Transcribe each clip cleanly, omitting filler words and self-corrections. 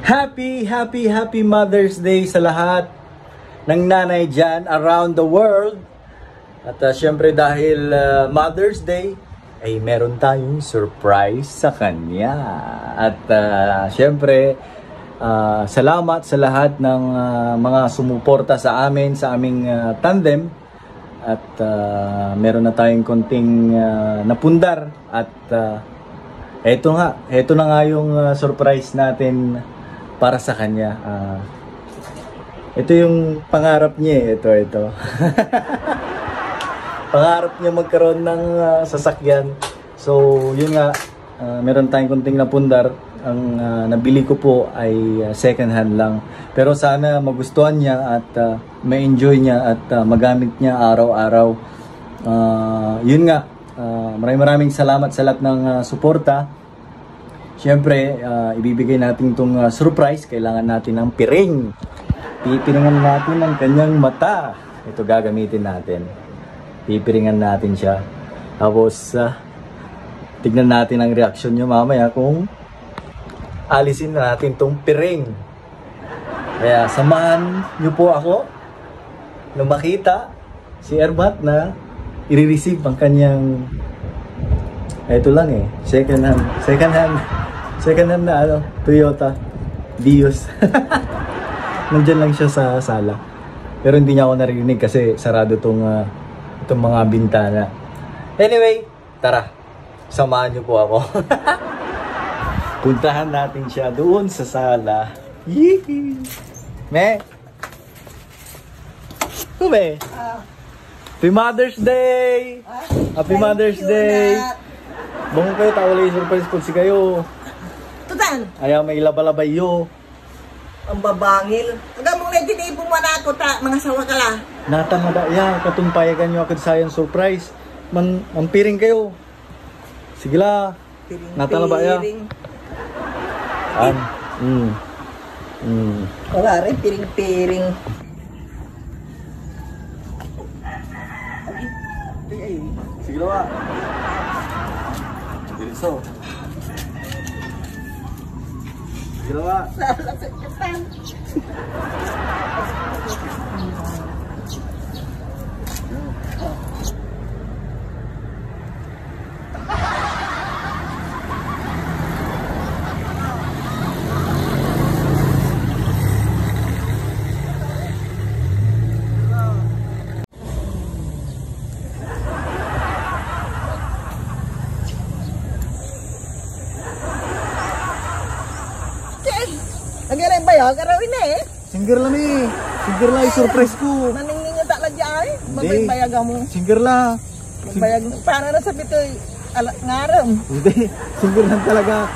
Happy Mother's Day sa lahat ng nanay dyan around the world. At syempre dahil Mother's Day, ay meron tayong surprise sa kanya. At syempre, salamat sa lahat ng mga sumuporta sa amin, sa aming tandem. At meron na tayong konting napundar. At eto na nga yung surprise natin para sa kanya. Ito yung pangarap niya, ito. Pangarap niya magkaroon ng sasakyan. So, yun nga, meron tayong kunting napundar. Ang nabili ko po ay second hand lang. Pero sana magustuhan niya at ma-enjoy niya at magamit niya araw-araw. Yun nga, maraming salamat sa lahat ng suporta. Siyempre, ibibigay natin itong surprise. Kailangan natin ng piring. Pipiringan natin ang kanyang mata. Ito gagamitin natin. Pipiringan natin siya. Tapos, tignan natin ang reaksyon niya mamaya kung alisin na natin itong piring. Kaya, samahan niyo po ako na makita si Ermat na i-receive ang kanyang ito lang second hand na Toyota Vios. Nandyan lang siya sa sala. Pero hindi niya ako narinig kasi sarado itong mga bintana. Anyway, tara. Samahan niyo po ako. Puntahan natin siya doon sa sala. Yee! Me? Me? Happy Mother's Day! Happy Mother's Day! Bangon kayo, tawala yung surprise po si kayo. Tutan! Ayaw may labalabay yo. Ang babangil. Hanggang mong nagtitibo mo na ako, mga sawa ka la. Natang na ba? Yeah, katumpayagan nyo ako sa yung surprise. Mampiring kayo. Sige la. Natang na ba ya? Wala rin, piring-piring. Sige la ba? Diriso. Sige la ba? Nagarin ba yun? Karawin na Singer lang Singer lang yung surprise ko. Maningning yung takla dyan Magbayag mo. Singer lang. Magbayag mo. Para na sabi ito ngaram. Hindi. Singer lang talaga.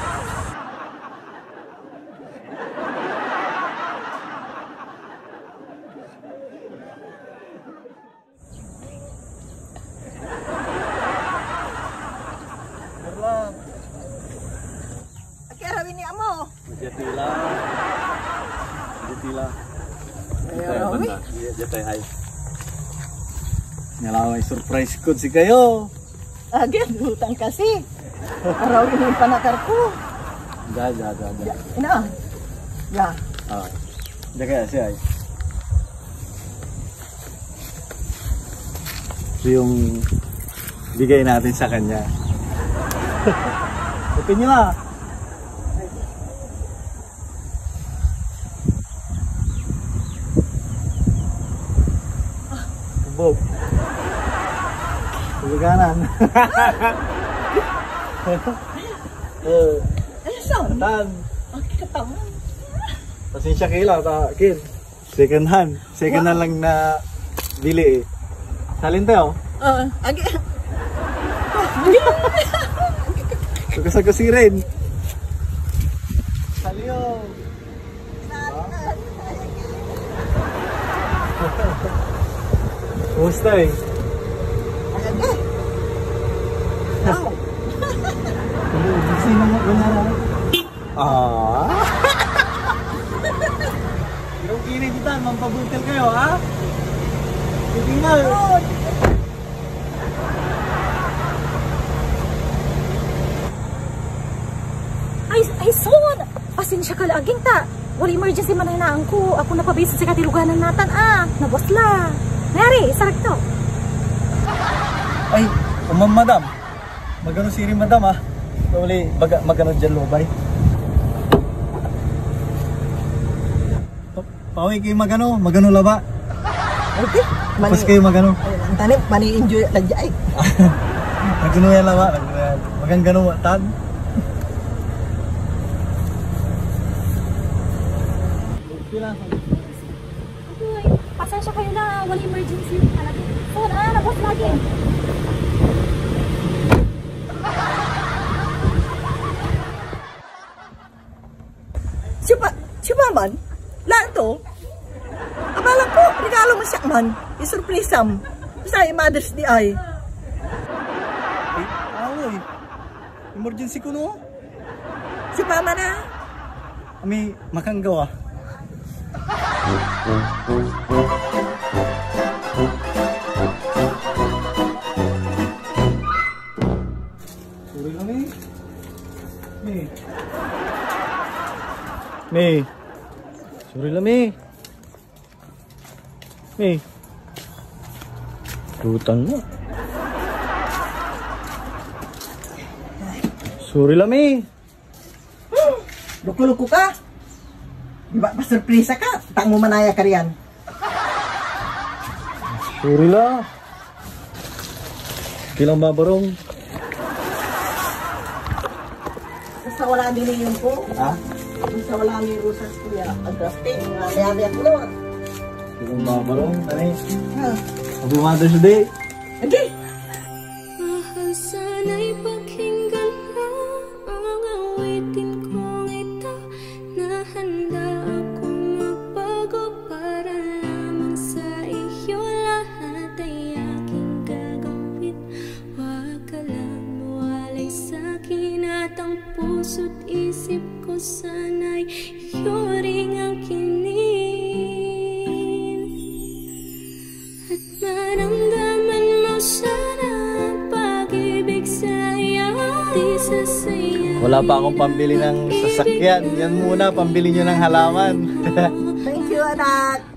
Karawin niya mo. Jatila. Jatay hay. Ngalaway surprise ko si kayo. Agad hutang kasi. Arawin yung panakar ko. Ja. Ina. Ya. Kaya siya ay. Ito yung bigay natin sa kanya. Open nyo na. Bob. Tulaganan. Saan? Tan. Katawan. Pasensya kayo Kin. Second hand lang na bili Salin tayo. Agi. Kasagasirin. Saliyo. Kumusta Sino mo kunara? Yung kinigitan, mampabutil kayo, ha? Titingnan. I saw Pasensya ka laging ta. Wala emergency man hinaan ko. Ako napabisa sa katiluganan natan nabosla. Nari, sarak to. Ay, madam. Magano siri madam Uli, magano dyan lobay. Pawi kayo magano laba. Okay. Tapos kayo magano. Ang tanim, mani-enjoy nagyay. Magano yan laba. Magang gano tan. Uy, pasensya kayo na. Wala emergency. So, nabos lagi. Siya man? Lato? Abala ko, regalo mo siya man. Isurprisam. Sa Mother's Day ay. Ay, emergency ko no. Si Mama na. Ami, makanggawa. Sorry lang May. Sorry lang May. Lutang mo. Sorry lang Luko-luko ka. Di ba pa-surpresa ka? Tang mo manaya ka riyan. Sorry lang. Kilang babarong. Basta wala din yung ko. Ha? Basta wala ni Rosas kuya. Adrasting. Mayami ako na. Kilang babarong. Tani. Ha? Happy Mother's Day. Hindi. Mahal sana'y pakinggan mo ang awitin kong ito na handa akong magbago para lamang sa iyo lahat ay aking gagawin. Huwag ka lang mawalay sa'kin at ang puso't isip ko sana'y iyo ring angkinin at maramdaman mo sana ang pag-ibig sa iyo. Di sasayang Wala pa akong pambili ng sasakyan. Yan muna, pambili nyo ng halaman. Thank you, anak.